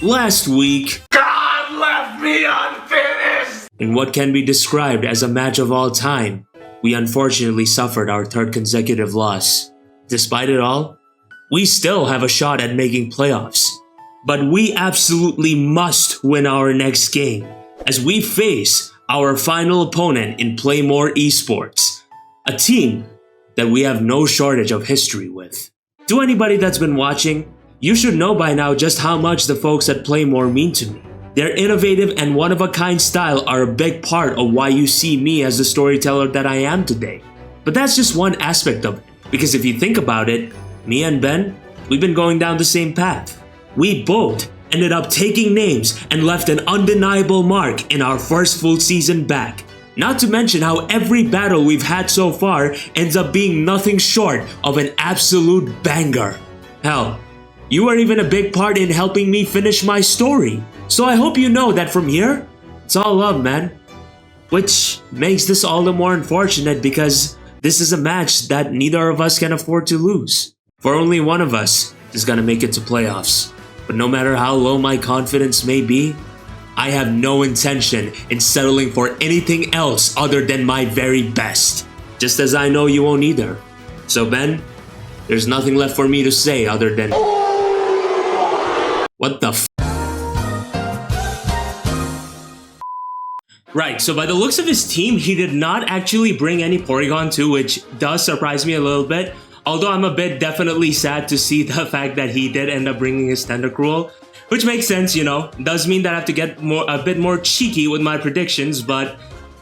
Last week, God left me unfinished! in what can be described as a match of all time, we unfortunately suffered our third consecutive loss. Despite it all, we still have a shot at making playoffs. But we absolutely must win our next game as we face our final opponent in Mor Esports, a team that we have no shortage of history with. To anybody that's been watching, you should know by now just how much the folks at Mor mean to me. Their innovative and one-of-a-kind style are a big part of why you see me as the storyteller that I am today. But that's just one aspect of it, because if you think about it, me and Ben, we've been going down the same path. We both ended up taking names and left an undeniable mark in our first full season back. Not to mention how every battle we've had so far ends up being nothing short of an absolute banger. Hell, you were even a big part in helping me finish my story. So I hope you know that from here, it's all love, man. Which makes this all the more unfortunate because this is a match that neither of us can afford to lose. For only one of us is gonna make it to playoffs. But no matter how low my confidence may be, I have no intention in settling for anything else other than my very best. Just as I know you won't either. So Ben, there's nothing left for me to say other than... What the f? Right, so by the looks of his team, he did not actually bring any Porygon 2, which does surprise me a little bit. Although I'm a bit definitely sad to see the fact that he did end up bringing his Tentacruel, which makes sense, you know. Does mean that I have to get a bit more cheeky with my predictions, but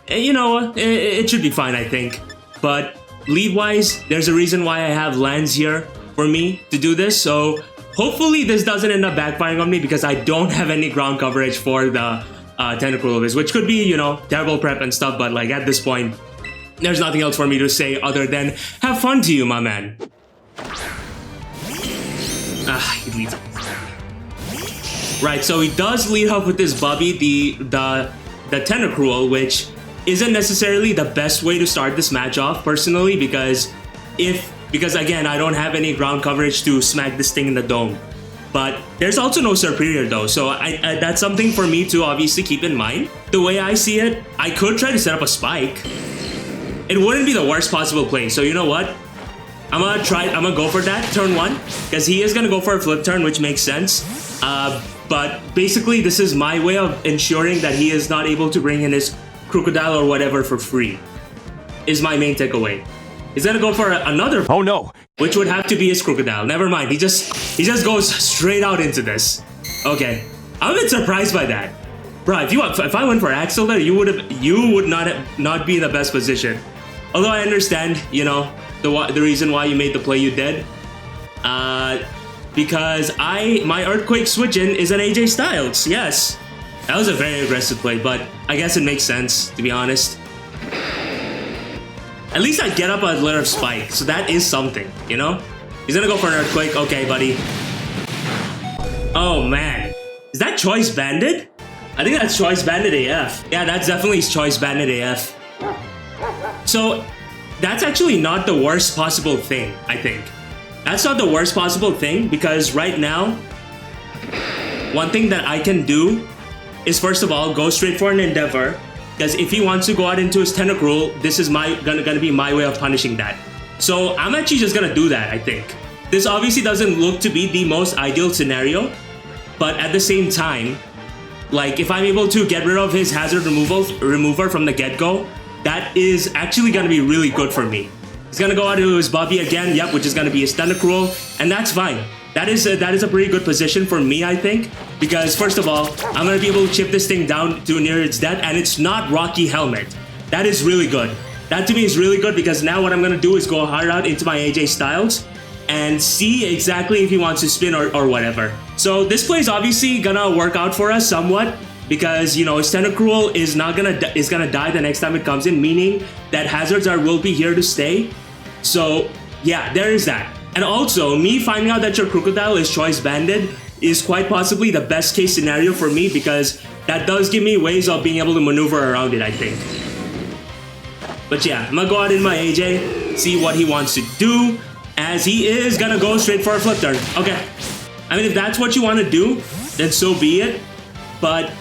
you know, it should be fine, I think. But lead-wise, there's a reason why I have lands here for me to do this, so hopefully this doesn't end up backfiring on me because I don't have any ground coverage for the Tentacruel of his, which could be, you know, terrible prep and stuff, but like at this point, there's nothing else for me to say other than have fun to you, my man. He leads off. Right, so he does lead off with this Bubby, the Tentacruel, which isn't necessarily the best way to start this match off, personally, because again, I don't have any ground coverage to smack this thing in the dome. But there's also no Superior though, so that's something for me to obviously keep in mind. The way I see it, I could try to set up a Spike. It wouldn't be the worst possible play, so you know what? I'm gonna go for that turn 1, because he is gonna go for a flip turn, which makes sense. But basically, this is my way of ensuring that he is not able to bring in his Crocodile or whatever for free, is my main takeaway. He's gonna go for another, oh no, which would have to be his Crocodile. Never mind, he just goes straight out into this. Okay, I'm a bit surprised by that. Bro, if I went for Axel there, you would not be in the best position. Although I understand, you know, the reason why you made the play you did. Because my Earthquake switch-in is an AJ Styles, yes. That was a very aggressive play, but I guess it makes sense, to be honest. At least I get up a letter of Spike, so that is something, you know? He's gonna go for an Earthquake, okay, buddy. Oh man, is that Choice Banded? I think that's Choice Banded AF. Yeah, that's definitely Choice Banded AF. So, that's actually not the worst possible thing, I think. That's not the worst possible thing, because right now, one thing that I can do is, first of all, go straight for an Endeavor, because if he wants to go out into his Tentacruel, this is gonna be my way of punishing that. So, I'm actually just gonna do that, I think. This obviously doesn't look to be the most ideal scenario, but at the same time, like, if I'm able to get rid of his Hazard Remover from the get-go, that is actually gonna be really good for me. He's gonna go out to his Bobby again, yep, which is gonna be his Tentacruel, and that's fine. That is a pretty good position for me, I think, because first of all, I'm gonna be able to chip this thing down to near its death, and it's not Rocky Helmet. That is really good. That to me is really good because now what I'm gonna do is go hard out into my AJ Styles and see exactly if he wants to spin or whatever. So this play is obviously gonna work out for us somewhat, because, you know, his Tentacruel is gonna die the next time it comes in, meaning that hazards will be here to stay. So yeah, there is that. And also, me finding out that your Crocodile is Choice Banded is quite possibly the best case scenario for me, because that does give me ways of being able to maneuver around it, I think. But yeah, I'm gonna go out in my AJ, see what he wants to do, as he is gonna go straight for a flip turn. Okay. I mean, if that's what you want to do, then so be it. But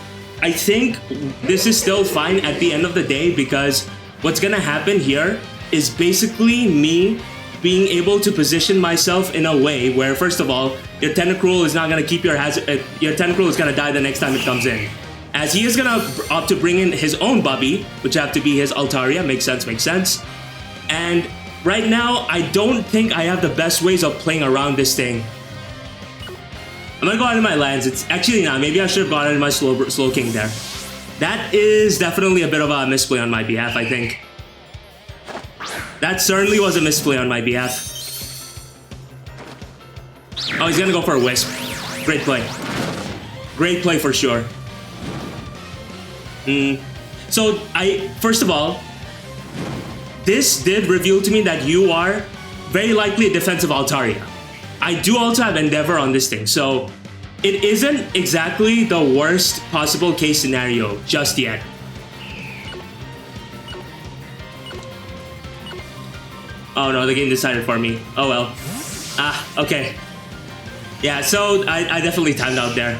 I think this is still fine at the end of the day, because what's gonna happen here is basically me being able to position myself in a way where, first of all, your Tentacruel is not gonna keep your hazard. Your Tentacruel is gonna die the next time it comes in, as he is gonna opt to bring in his own Bubby, which have to be his Altaria. Makes sense, makes sense. And right now, I don't think I have the best ways of playing around this thing. I'm gonna go out in my lands. It's actually not. Maybe I should have gone into my slow king there. That is definitely a bit of a misplay on my behalf, I think. That certainly was a misplay on my behalf. Oh, he's gonna go for a Wisp. Great play. Great play for sure. So, first of all, this did reveal to me that you are very likely a defensive Altaria. I do also have Endeavor on this thing, so it isn't exactly the worst possible case scenario just yet. Oh no, the game decided for me. Oh well. Okay. Yeah, so I definitely timed out there.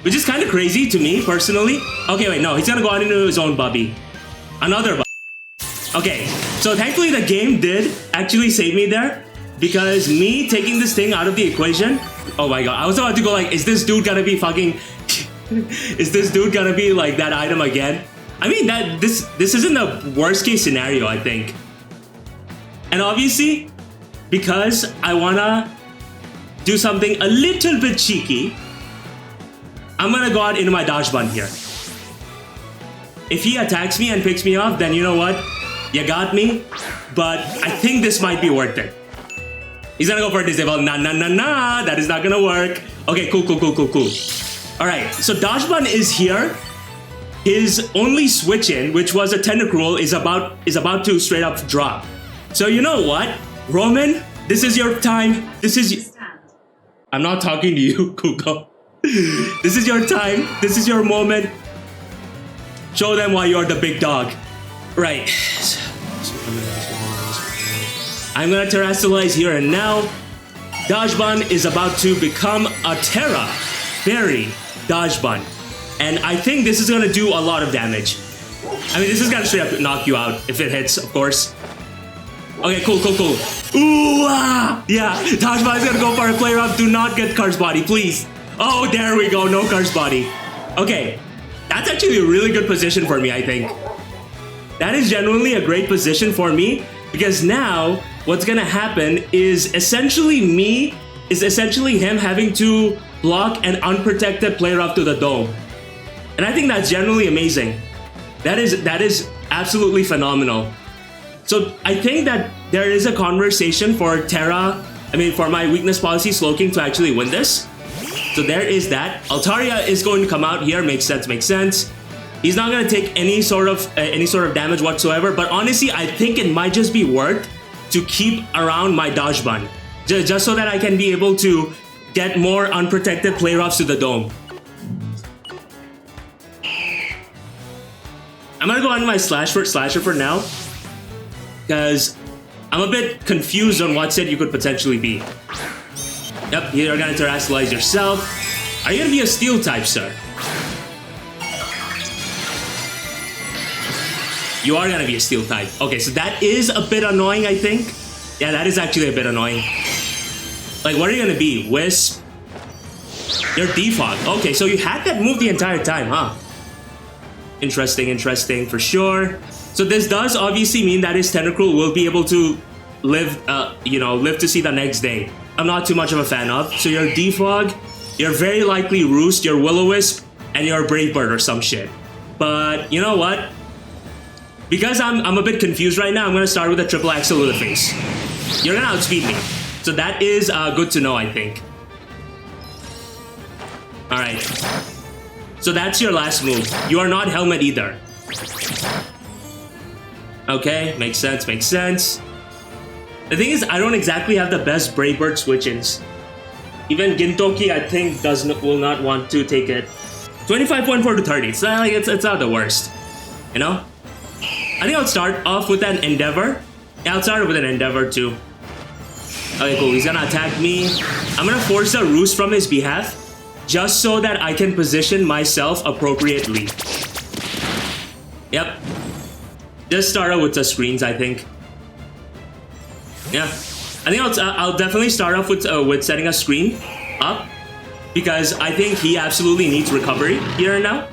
Which is kind of crazy to me, personally. Okay, wait, no, he's gonna go out into his own Bubby. Another Bubby. Okay, so thankfully the game did actually save me there, because me taking this thing out of the equation, oh my god, I was about to go like, is this dude gonna be fucking... is this dude gonna be like that item again? I mean, this isn't the worst case scenario, I think. And obviously, because I wanna do something a little bit cheeky, I'm gonna go out into my DACHSBUN here. If he attacks me and picks me off, then you know what? You got me. But I think this might be worth it. He's gonna go for a disable. Nah, that is not gonna work. Okay, cool. Alright, so DACHSBUN is here. His only switch in, which was a Tentacruel, is about to straight up drop. So you know what? Roman, this is your time. I'm not talking to you, Kuko. This is your time. This is your moment. Show them why you're the big dog. Right. I'm gonna terrestrialize here and now. DACHSBUN is about to become a Terra Fairy DACHSBUN. And I think this is gonna do a lot of damage. I mean, this is gonna straight up knock you out if it hits, of course. Okay, cool. Ooh, yeah, DACHSBUN is gonna go for a play rough. Do not get Curse Body, please. Oh, there we go, no Curse Body. Okay, that's actually a really good position for me, I think. That is genuinely a great position for me, because now what's gonna happen is essentially him having to block an unprotected play rough to the dome. And I think that's generally amazing. That is absolutely phenomenal. So I think that there is a conversation for for my weakness policy Slowking to actually win this. So there is that. Altaria is going to come out here. Makes sense. He's not going to take any sort of damage whatsoever. But honestly, I think it might just be worth to keep around my DACHSBUN, just so that I can be able to get more unprotected play roughs to the dome. I'm gonna go on my slasher for now, because I'm a bit confused on what set you could potentially be. Yep, you're gonna terrestrialize yourself. Are you gonna be a steel type, sir? You are gonna be a steel type. Okay, so that is a bit annoying, I think. Yeah, that is actually a bit annoying. Like, what are you gonna be? Wisp? You're defog. Okay, so you had that move the entire time, huh? Interesting for sure. So this does obviously mean that his Tentacruel will be able to live to see the next day. I'm not too much of a fan of. So you're Defog, you're very likely Roost, you're Will-O-Wisp, and you're Brave Bird or some shit. But you know what? Because I'm a bit confused right now, I'm gonna start with a triple axle with a face. You're gonna outspeed me. So that is good to know, I think. Alright. So that's your last move. You are not Helmet either. Okay, makes sense. The thing is, I don't exactly have the best Brave Bird switch-ins. Even Gintoki, I think, will not want to take it. 25.4 to 30. It's not like it's not the worst. You know? I think I'll start off with an Endeavor. Yeah, I'll start with an Endeavor too. Okay, cool. He's gonna attack me. I'm gonna force a Roost from his behalf. just so that I can position myself appropriately. Yep. Just start out with the screens, I think. Yeah. I think I'll definitely start off with setting a screen up, because I think he absolutely needs recovery here and now.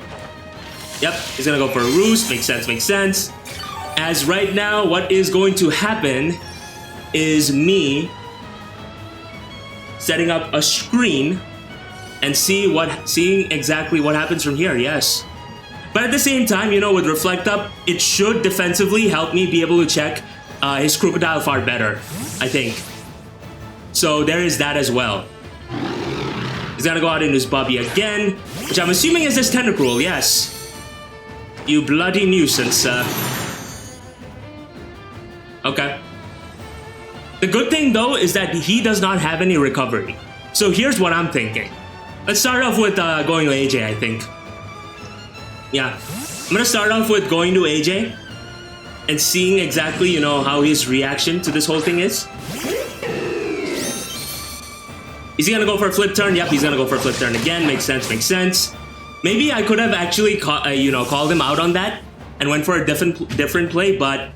Yep, he's gonna go for a roost. Makes sense, makes sense. As right now, what is going to happen is me setting up a screen and seeing exactly what happens from here, yes. But at the same time, you know, with Reflect Up, it should defensively help me be able to check his Crocodile far better, I think. So there is that as well. He's gonna go out into his Bobby again, which I'm assuming is his Tentacruel, yes. You bloody nuisance, Okay. The good thing though is that he does not have any recovery. So here's what I'm thinking. Let's start off with going to AJ, I think. Yeah. I'm gonna start off with going to AJ and seeing exactly, you know, how his reaction to this whole thing is. Is he gonna go for a flip turn? Yep, he's gonna go for a flip turn again. Makes sense, makes sense. Maybe I could have actually called him out on that and went for a different play, but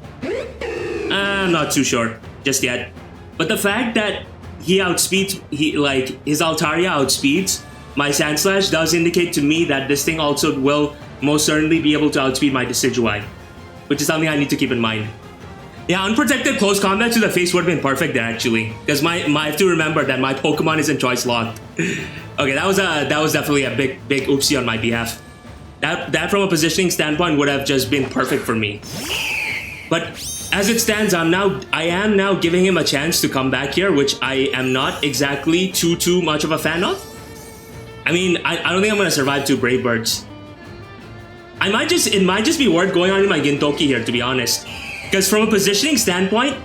I'm not too sure just yet. But the fact that he outspeeds, his Altaria outspeeds my Sandslash does indicate to me that this thing also will most certainly be able to outspeed my Decidueye, which is something I need to keep in mind. Yeah, unprotected close combat to the face would have been perfect there actually, because I have to remember that my Pokemon isn't choice locked. Okay, that was definitely a big oopsie on my behalf. That from a positioning standpoint would have just been perfect for me. But as it stands, I am now giving him a chance to come back here, which I am not exactly too much of a fan of. I mean, I don't think I'm gonna survive 2 Brave Birds. It might just be worth going on in my Gintoki here, to be honest. Because from a positioning standpoint,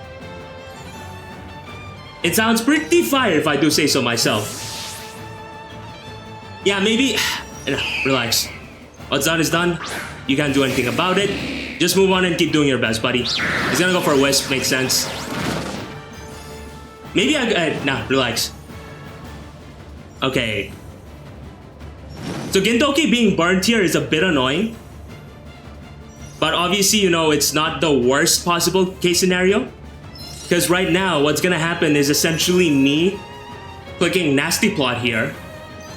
it sounds pretty fire if I do say so myself. Yeah, maybe... Relax. What's done is done. You can't do anything about it. Just move on and keep doing your best, buddy. He's gonna go for a Wisp, makes sense. Maybe nah, relax. Okay. So Gintoki being burnt here is a bit annoying. But obviously, you know, it's not the worst possible case scenario. Because right now, what's gonna happen is essentially me clicking Nasty Plot here.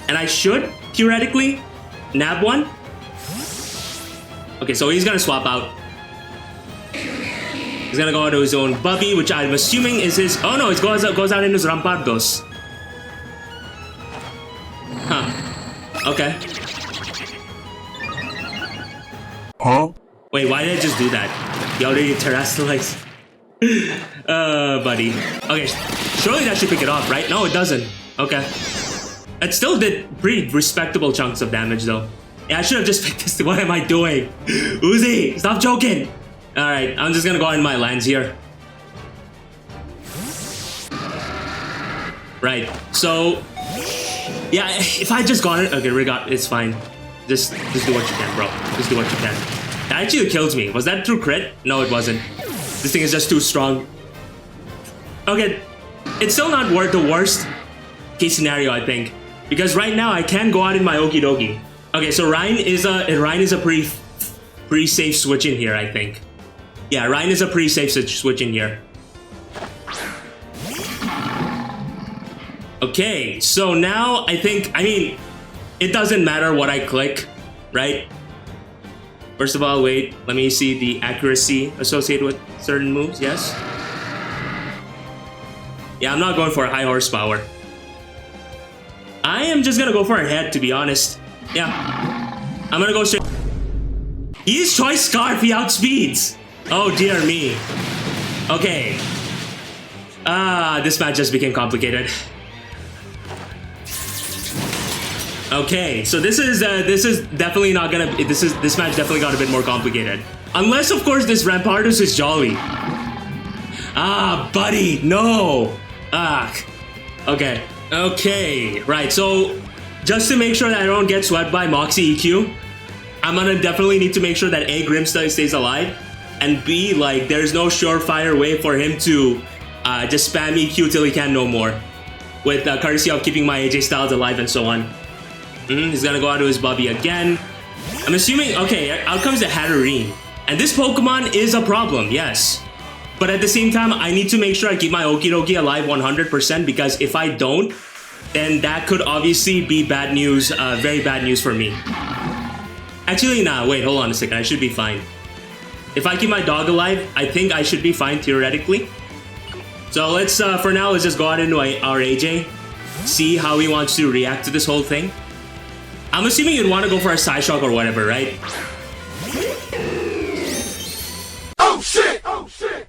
And I should, theoretically, nab one. Okay, so he's gonna swap out. He's gonna go into his own Bubby, which I'm assuming is his... Oh no, it goes out into his Rampardos. Huh. Okay. Huh? Wait, why did I just do that? He already terrestrialized. Buddy. Okay, surely that should pick it off, right? No, it doesn't. Okay. It still did pretty respectable chunks of damage, though. Yeah, I should have just picked this. What am I doing? Uzi, stop joking! Alright, I'm just gonna go in my lands here. Right, so... Yeah, if I just got it... Okay, it's fine. Just do what you can, bro. Just do what you can. That actually kills me. Was that true crit? No, it wasn't. This thing is just too strong. Okay, it's still not worth the worst case scenario, I think. Because right now, I can go out in my Okidogi. Okay, so Ryan is a pretty safe switch in here, I think. Yeah, Ryan is a pretty safe switch in here. Okay, so now I mean, it doesn't matter what I click, right? First of all, wait, let me see the accuracy associated with certain moves, yes? Yeah, I'm not going for a high horsepower. I am just gonna go for a head, to be honest. Yeah, I'm gonna go straight. He is Choice Scarf, he outspeeds. Oh dear me. Okay. This match just became complicated. Okay, so this is definitely not gonna. This match definitely got a bit more complicated. Unless, of course, this Rampardos is Jolly. Ah, buddy, no. Ah. Okay. Okay. Right. So, just to make sure that I don't get swept by Moxie EQ, I'm gonna definitely need to make sure that A, Grimstone stays alive, and B, like, there's no surefire way for him to just spam EQ till he can no more, with courtesy of keeping my AJ Styles alive and so on. He's gonna go out to his Bubby again. I'm assuming, okay, out comes the Hatterene. And this Pokemon is a problem, yes. But at the same time, I need to make sure I keep my Okidogi alive 100% because if I don't, then that could obviously be bad news, very bad news for me. Actually, nah, wait, hold on a second, I should be fine. If I keep my dog alive, I think I should be fine theoretically. So let's, for now, let's just go out into our AJ. See how he wants to react to this whole thing. I'm assuming you'd want to go for a Psyshock or whatever, right? Oh shit! Oh shit!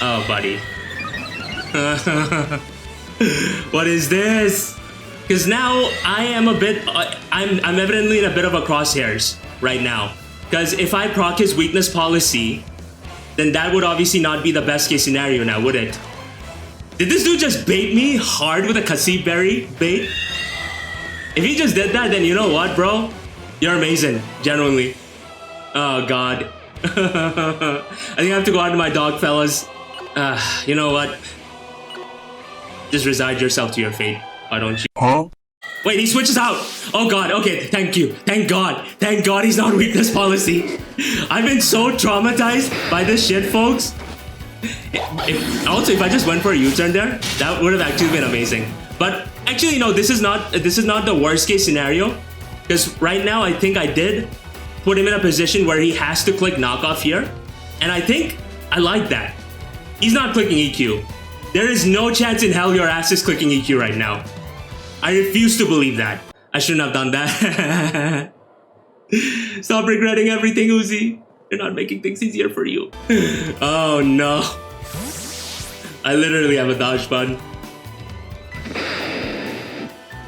Oh, buddy. What is this? Because now I am a bit, I'm evidently in a bit of a crosshairs right now. Because if I proc his weakness policy, then that would obviously not be the best case scenario now, would it? Did this dude just bait me hard with a Kasib Berry bait? If he just did that, then you know what, bro? You're amazing, genuinely. Oh, God. I think I have to go out to my dog, fellas. You know what? Just resign yourself to your fate. Why don't you? Huh? Wait, he switches out. Oh, God. Okay, thank you. Thank God. Thank God he's not weakness policy. I've been so traumatized by this shit, folks. Also, if I just went for a U-turn there, that would have actually been amazing. But actually, no, this is not the worst case scenario. Because right now, I think I did put him in a position where he has to click knockoff here. And I think I like that. He's not clicking EQ. There is no chance in hell your ass is clicking EQ right now. I refuse to believe that. I shouldn't have done that. Stop regretting everything, Uzi. You're not making things easier for you. Oh no. I literally have a DACHSBUN.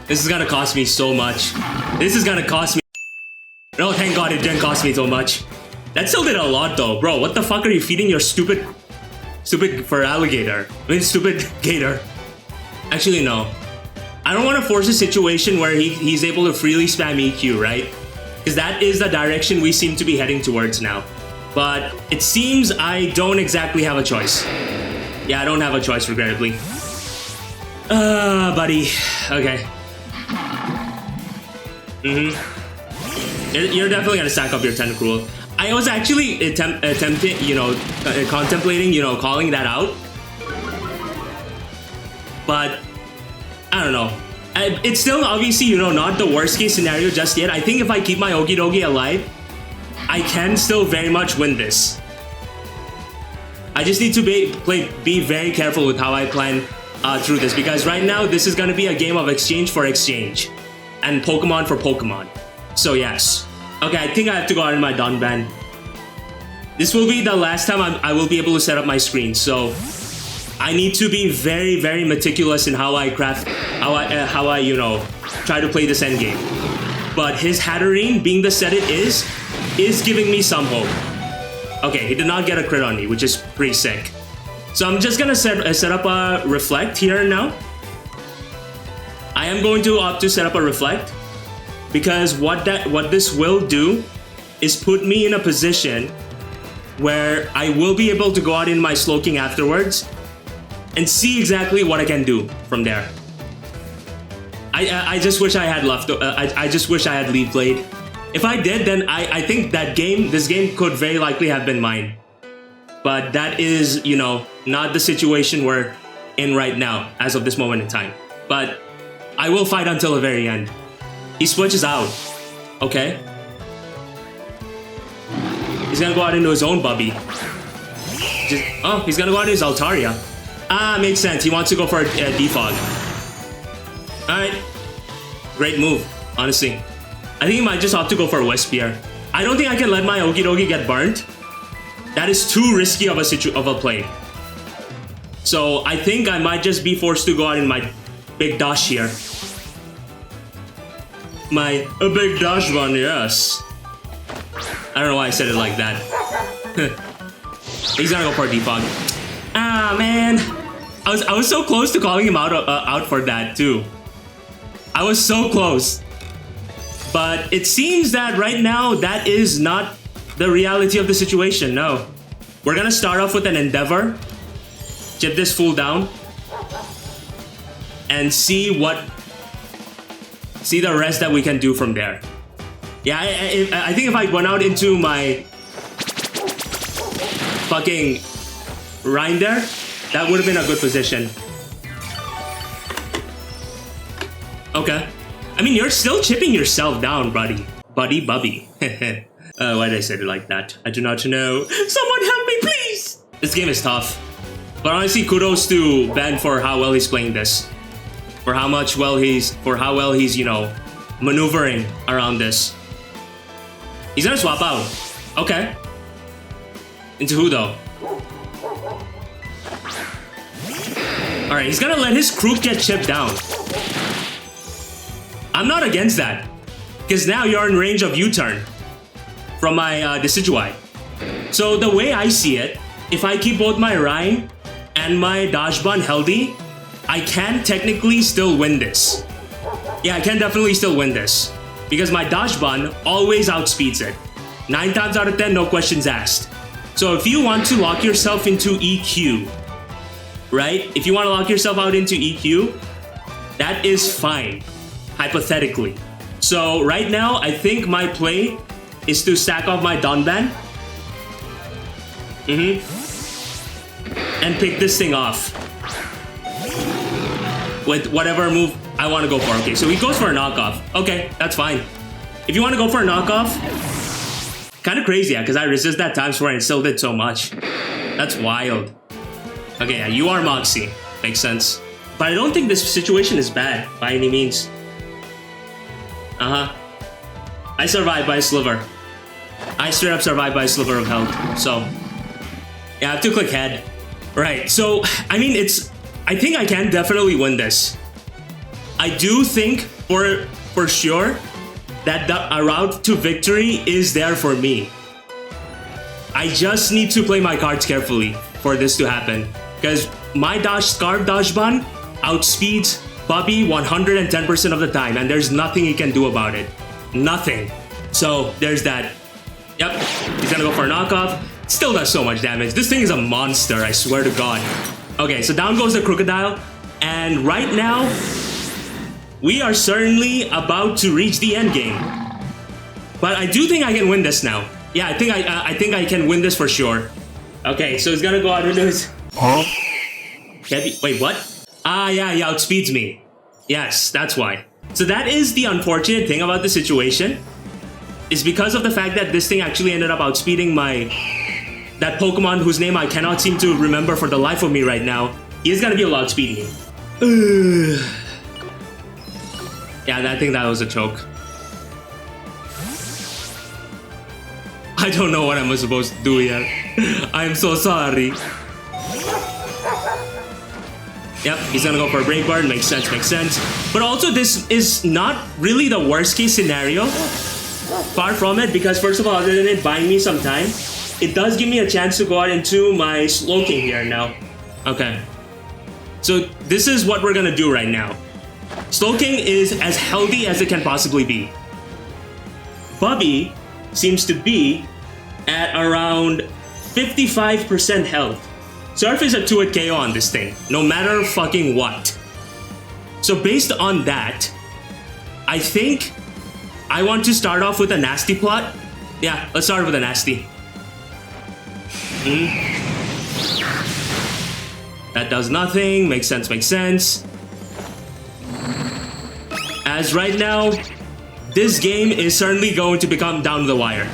This is gonna cost me so much. This is gonna cost me. No, thank God it didn't cost me so much. That still did a lot though. Bro, what the fuck are you feeding your stupid for alligator? I mean, stupid gator. Actually, no. I don't want to force a situation where he's able to freely spam EQ, right? Because that is the direction we seem to be heading towards now. But it seems I don't exactly have a choice. Yeah, I don't have a choice, regrettably. Buddy. Okay. You're definitely gonna stack up your Tentacruel. I was actually attempting, contemplating, calling that out. But I don't know. It's still obviously, not the worst case scenario just yet. I think if I keep my Okidogi alive, I can still very much win this. I just need to be very careful with how I plan through this, because right now this is going to be a game of exchange for exchange and Pokemon for Pokemon. So yes. Okay, I think I have to go out in my Donban. This will be the last time I will be able to set up my screen, so I need to be very, very meticulous in how I craft, how I try to play this endgame. But his Hatterene, being the set it is giving me some hope. Okay, he did not get a crit on me, which is pretty sick. So I'm just gonna set up a Reflect here and now. I am going to opt to set up a Reflect because what this will do is put me in a position where I will be able to go out in my Slowking afterwards and see exactly what I can do from there. I just wish I had left. I just wish I had Leaf Blade. If I did, then I think this game could very likely have been mine. But that is, not the situation we're in right now, as of this moment in time. But I will fight until the very end. He switches out. Okay. He's gonna go out into his own Bubby. He's gonna go out into his Altaria. Makes sense. He wants to go for a defog. Alright. Great move, honestly. I think he might just have to go for a Wispier. I don't think I can let my Okidogi get burnt. That is too risky of a play. So I think I might just be forced to go out in my big dash here. A big DACHSBUN, yes. I don't know why I said it like that. He's gonna go for a defog. Man. I was so close to calling him out for that too. I was so close. But it seems that right now that is not the reality of the situation. No. We're gonna start off with an Endeavor. Chip this fool down. And see what see the rest that we can do from there. Yeah, I think if I went out into my fucking Rhine there, that would have been a good position. Okay. I mean, you're still chipping yourself down, buddy. Bubby. Why did I say it like that? I do not know. Someone help me, please! This game is tough. But honestly, kudos to Ben for how well he's playing this. For how well he's, you know, maneuvering around this. He's gonna swap out. Okay. Into who though? Alright, he's gonna let his crew get chipped down. I'm not against that. Because now you're in range of U-turn from my Decidueye. So the way I see it, if I keep both my Rhine and my DACHSBUN healthy, I can technically still win this. Yeah, I can definitely still win this. Because my DACHSBUN always outspeeds it. 9 times out of 10, no questions asked. So if you want to lock yourself into EQ, right? If you want to lock yourself out into EQ, that is fine, hypothetically. So right now, I think my play is to stack off my Donban. And pick this thing off with whatever move I want to go for. Okay, so he goes for a knockoff. Okay, that's fine. If you want to go for a knockoff, kind of crazy, yeah, because I resist that times 4 and still did so much. That's wild. Okay, yeah, you are Moxie. Makes sense. But I don't think this situation is bad by any means. I survived by a sliver. I straight up survived by a sliver of health. So, yeah, I have to click head. Right, so, I mean, I think I can definitely win this. I do think, for sure, that a route to victory is there for me. I just need to play my cards carefully for this to happen. Because my DACHSBUN outspeeds Bubby 110% of the time, and there's nothing he can do about it. Nothing. So, there's that. Yep, he's gonna go for a knockoff. Still does so much damage. This thing is a monster, I swear to God. Okay, so down goes the Crocodile. And right now, we are certainly about to reach the end game. But I do think I can win this now. Yeah, I think I can win this for sure. Okay, so he's gonna go out into his... Huh? Wait, what? Ah, yeah, he outspeeds me. Yes, that's why. So that is the unfortunate thing about the situation. Is because of the fact that this thing actually ended up outspeeding that Pokemon whose name I cannot seem to remember for the life of me right now. He is gonna be able to outspeed me. Yeah, I think that was a choke. I don't know what I'm supposed to do here. I'm so sorry. Yep, he's gonna go for a Brave Bird. Makes sense, makes sense. But also, this is not really the worst case scenario. Far from it, because first of all, other than it buying me some time, it does give me a chance to go out into my Slowking here now. Okay. So this is what we're gonna do right now. Slowking is as healthy as it can possibly be. Bubby seems to be at around 55% health. Surf is a 2-hit KO on this thing, no matter fucking what. So based on that, I think I want to start off with a nasty plot. Yeah, let's start with a nasty. That does nothing. Makes sense, makes sense. As right now, this game is certainly going to become down to the wire.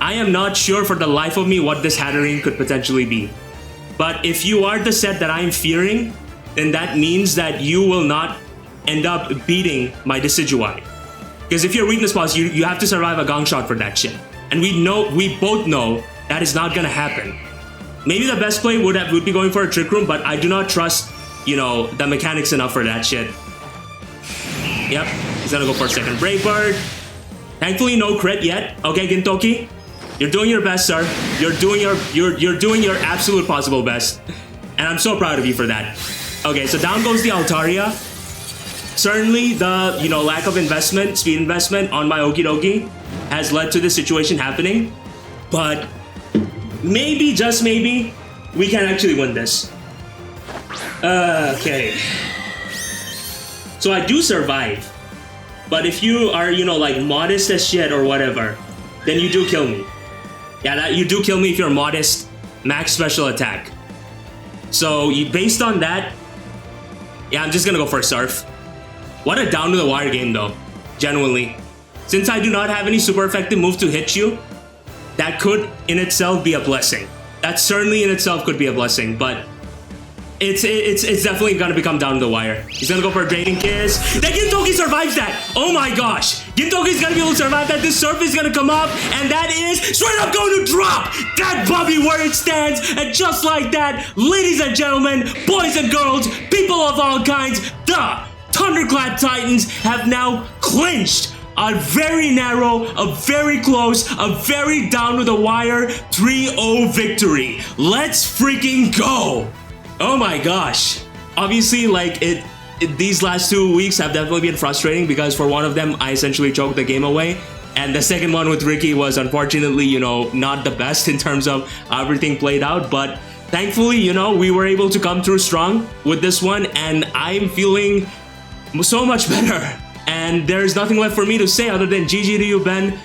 I am not sure for the life of me what this Hatterene could potentially be. But if you are the set that I'm fearing, then that means that you will not end up beating my Decidueye. Because if you're weakness boss, you have to survive a gong shot for that shit. And we both know that is not gonna happen. Maybe the best play would be going for a Trick Room, but I do not trust, you know, the mechanics enough for that shit. Yep, he's gonna go for a second Brave Bird. Thankfully, no crit yet. Okay, Gintoki, you're doing your best, sir. You're doing your absolute possible best, and I'm so proud of you for that. Okay, so down goes the Altaria. Certainly, the lack of investment, speed investment on my Okidoki has led to this situation happening, but maybe, just maybe, we can actually win this. Okay. So I do survive. But if you are, you know, like modest as shit or whatever, then you do kill me. Yeah, you do kill me if you're modest, max special attack. So based on that, yeah, I'm just gonna go for Surf. What a down to the wire game though, genuinely. Since I do not have any super effective move to hit you, that could in itself be a blessing. That certainly in itself could be a blessing, but it's definitely gonna become down to the wire. He's gonna go for a Draining Kiss. Then Gintoki survives that! Oh my gosh! Gintoki's gonna be able to survive that. This Surf is gonna come up, and that is straight up going to drop that Bobby where it stands. And just like that, ladies and gentlemen, boys and girls, people of all kinds, the Thunderclap Titans have now clinched a very narrow, a very close, a very down to the wire 3-0 victory. Let's freaking go! Oh my gosh. Obviously, like, these last 2 weeks have definitely been frustrating because for one of them, I essentially choked the game away. And the second one with Ricky was unfortunately, you know, not the best in terms of how everything played out. But thankfully, you know, we were able to come through strong with this one. And I'm feeling so much better. And there's nothing left for me to say other than GG to you, Ben.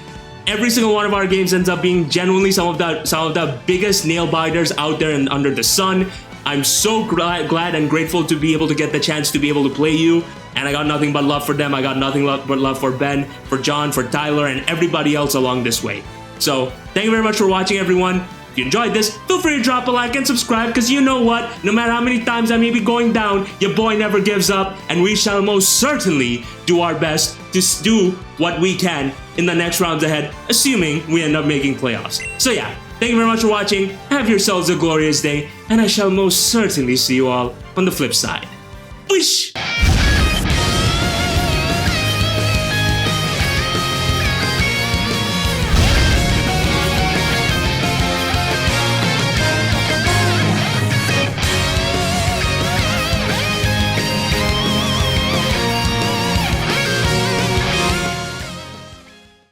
Every single one of our games ends up being genuinely some of the biggest nail biters out there and under the sun. I'm so glad and grateful to be able to get the chance to be able to play you. And I got nothing but love for them. I got nothing but love for Ben, for John, for Tyler, and everybody else along this way. So, thank you very much for watching, everyone. If you enjoyed this, feel free to drop a like and subscribe, because you know what? No matter how many times I may be going down, your boy never gives up, and we shall most certainly do our best to do what we can in the next rounds ahead, assuming we end up making playoffs. So yeah, thank you very much for watching, have yourselves a glorious day, and I shall most certainly see you all on the flip side. Whoosh!